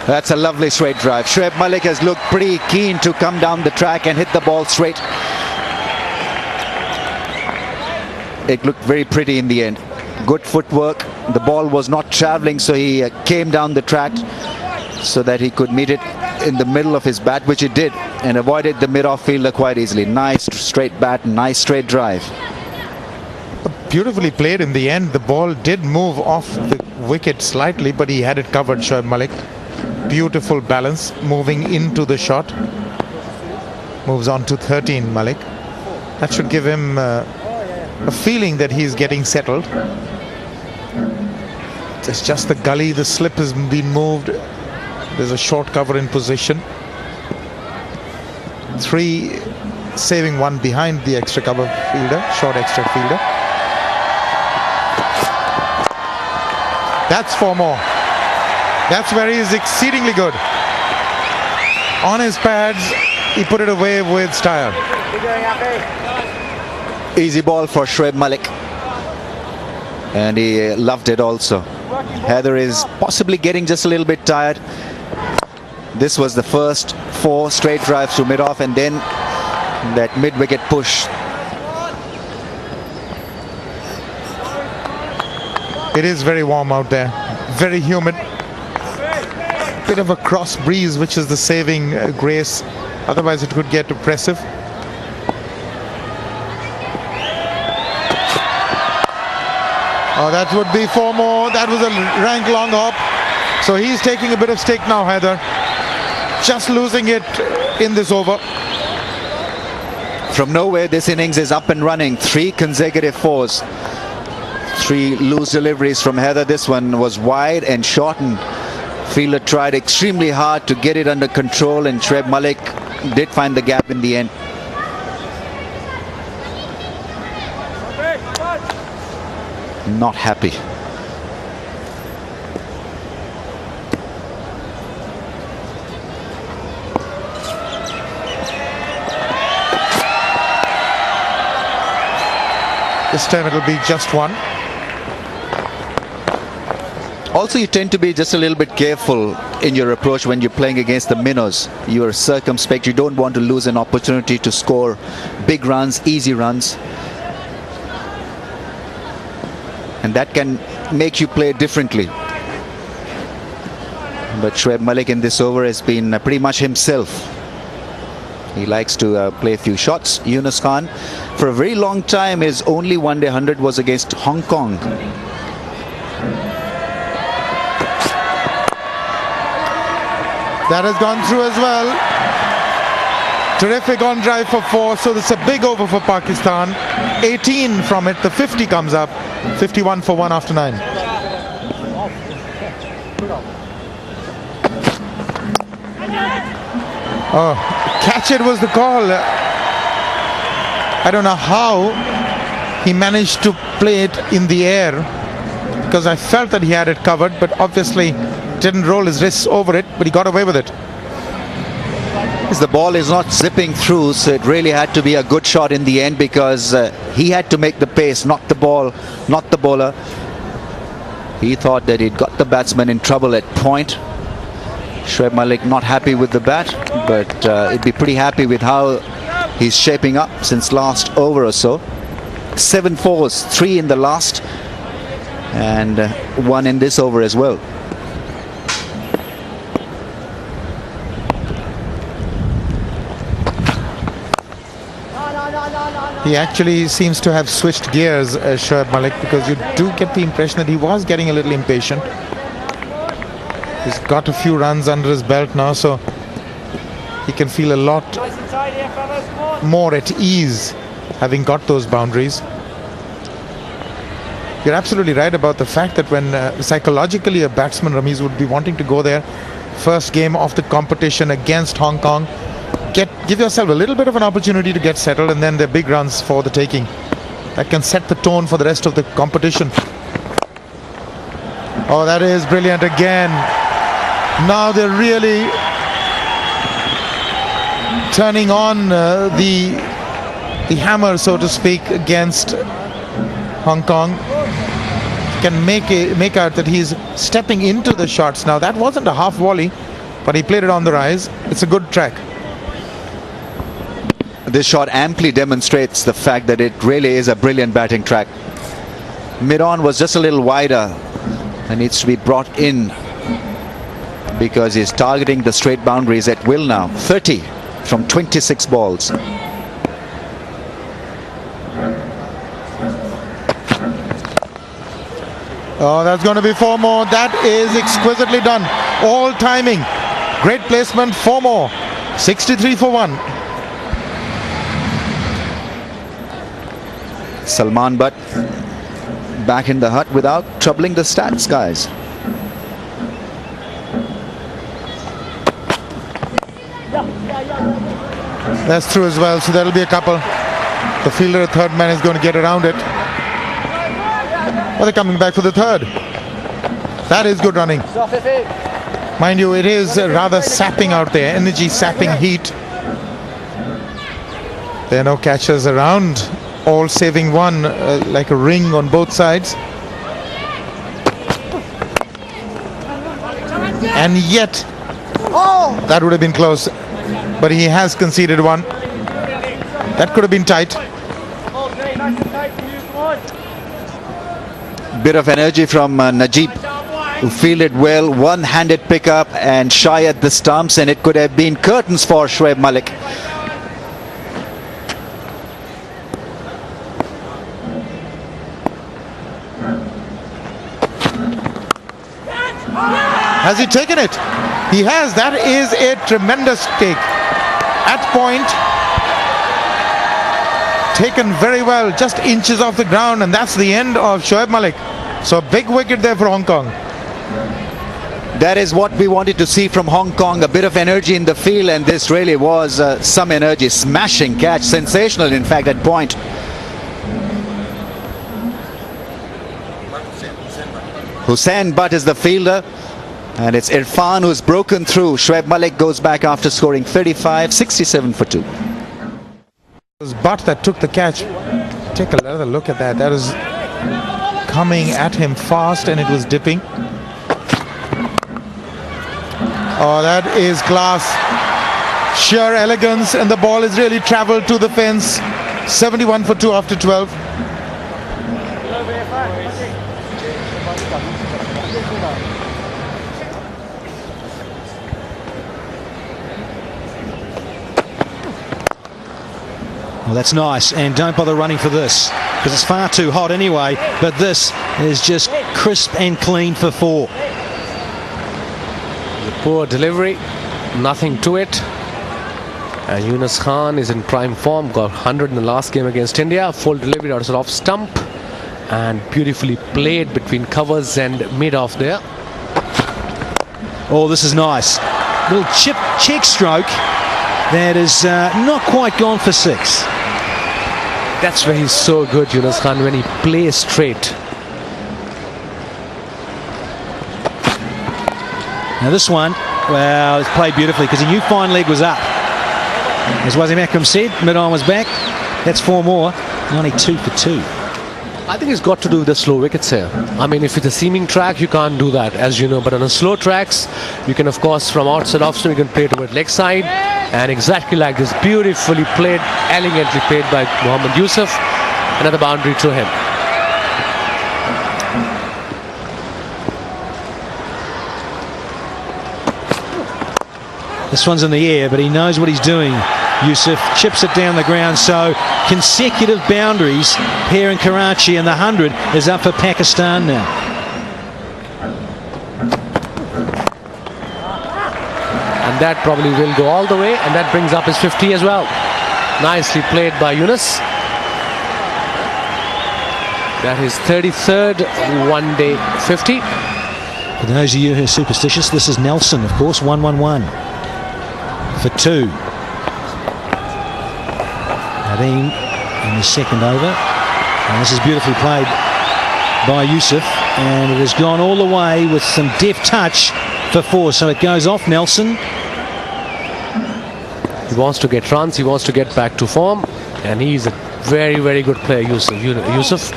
That's a lovely straight drive. Shoaib Malik has looked pretty keen to come down the track and hit the ball straight. It looked very pretty in the end. Good footwork. The ball was not traveling, so he came down the track so that he could meet it in the middle of his bat, which he did, and avoided the mid-off fielder quite easily. Nice straight bat, nice straight drive. Beautifully played in the end. The ball did move off the wicket slightly, but he had it covered, Shoaib Malik. Beautiful balance, moving into the shot. Moves on to 13, Malik. That should give him a feeling that he's getting settled. It's just the gully, the slip has been moved. There's a short cover in position. 3 saving 1 behind the extra cover fielder, short extra fielder. That's 4 more. That's where he is exceedingly good. On his pads, he put it away with style. Easy ball for Shoaib Malik. And he loved it also. Heather is possibly getting just a little bit tired. This was the first 4 straight drives to mid-off, and then that mid-wicket push. It is very warm out there. Very humid. Bit of a cross breeze, which is the saving grace. Otherwise it could get oppressive. Oh, that would be 4 more. That was a rank long hop. So he's taking a bit of stake now, Heather. Just losing it in this over. From nowhere, this innings is up and running. 3 consecutive 4s. 3 loose deliveries from Heather. This one was wide and short, and fielder tried extremely hard to get it under control, and Shoaib Malik did find the gap in the end. Not happy. This time it'll be just 1. Also, you tend to be just a little bit careful in your approach when you're playing against the minnows. You are circumspect. You don't want to lose an opportunity to score big runs, easy runs. And that can make you play differently. But Shoaib Malik in this over has been pretty much himself. He likes to play a few shots. Yunus Khan, for a very long time, his only one-day 100 was against Hong Kong. That has gone through as well. Terrific on drive for 4. So it's a big over for Pakistan. 18 from it. The 50 comes up. 51 for 1 after 9. Oh, catch it was the call. I don't know how he managed to play it in the air, because I felt that he had it covered, but obviously didn't roll his wrists over it, but he got away with it. The ball is not zipping through, so it really had to be a good shot in the end, because he had to make the pace, not the ball, not the bowler. He thought that he'd got the batsman in trouble at point. Shoaib Malik not happy with the bat, but he'd be pretty happy with how he's shaping up since last over or so. 7 4s, 3 in the last, and 1 in this over as well. He actually seems to have switched gears, Shoaib Malik, because you do get the impression that he was getting a little impatient. He's got a few runs under his belt now, so he can feel a lot more at ease having got those boundaries. You're absolutely right about the fact that when psychologically a batsman, Ramiz, would be wanting to go there, first game of the competition against Hong Kong, give yourself a little bit of an opportunity to get settled, and then the big runs for the taking. That can set the tone for the rest of the competition. Oh, that is brilliant again. Now they're really turning on the hammer, so to speak, against Hong Kong. You can make out that he's stepping into the shots now. That wasn't a half volley. but he played it on the rise. It's a good track. This shot amply demonstrates the fact that it really is a brilliant batting track. Mid-on was just a little wider and needs to be brought in because he's targeting the straight boundaries at will now. 30 from 26 balls. Oh, that's going to be 4 more. That is exquisitely done. All timing. Great placement. 4 more. 63 for 1. Salman Butt back in the hut without troubling the stats, guys. That's through as well, so that'll be a couple. The fielder at third man is going to get around it. Well, they're coming back for the third. That is good running. Mind you, it is rather sapping out there. Energy sapping heat. There are no catchers around. All saving one, like a ring on both sides. And yet, that would have been close. But he has conceded one. That could have been tight. Bit of energy from Najib, who fielded well, one-handed pickup and shy at the stumps, and it could have been curtains for Shoaib Malik. Has he taken it? He has. That is a tremendous take. At point, taken very well, just inches off the ground, and that's the end of Shoaib Malik. So big wicket there for Hong Kong. That is what we wanted to see from Hong Kong, a bit of energy in the field, and this really was some energy. Smashing catch, sensational in fact at point. Hussain Butt is the fielder, and it's Irfan who's broken through. Shoaib Malik goes back after scoring 35, 67 for 2. It was Butt that took the catch. Take another look at that. That is coming at him fast, and it was dipping. Oh, that is class. Sheer elegance, and the ball has really traveled to the fence. 71 for 2 after 12. Well, that's nice, and don't bother running for this because it's far too hot anyway, but this is just crisp and clean for 4. Poor delivery, nothing to it. And Yunus Khan is in prime form, got 100 in the last game against India. Full delivery out of off stump and beautifully played between covers and mid off there. Oh, this is nice. Little check stroke that is not quite gone for 6. That's where he's so good, Yunus Khan, when he plays straight. Now this one, well, it's played beautifully because he knew fine leg was up. As Wasim Akram said, mid-on was back. That's 4 more, 92 for 2. I think it's got to do with the slow wickets here. I mean, if it's a seaming track, you can't do that, as you know. But on a slow tracks, you can, of course, from outside off spin, you can play toward leg side. And exactly like this, beautifully played, elegantly played by Mohammad Yusuf. Another boundary to him. This one's in the air, but he knows what he's doing. Yusuf chips it down the ground, so consecutive boundaries here in Karachi, and the 100 is up for Pakistan now. And that probably will go all the way, and that brings up his 50 as well. Nicely played by Yunus. That is 33rd one-day 50. For those of you who are superstitious, this is Nelson, of course, 1-1-1 for 2. Nadeem in the second over, and this is beautifully played by Yusuf, and it has gone all the way with some deft touch for 4, so it goes off Nelson. He wants to get runs, he wants to get back to form, and he's a very, very good player, Yusuf.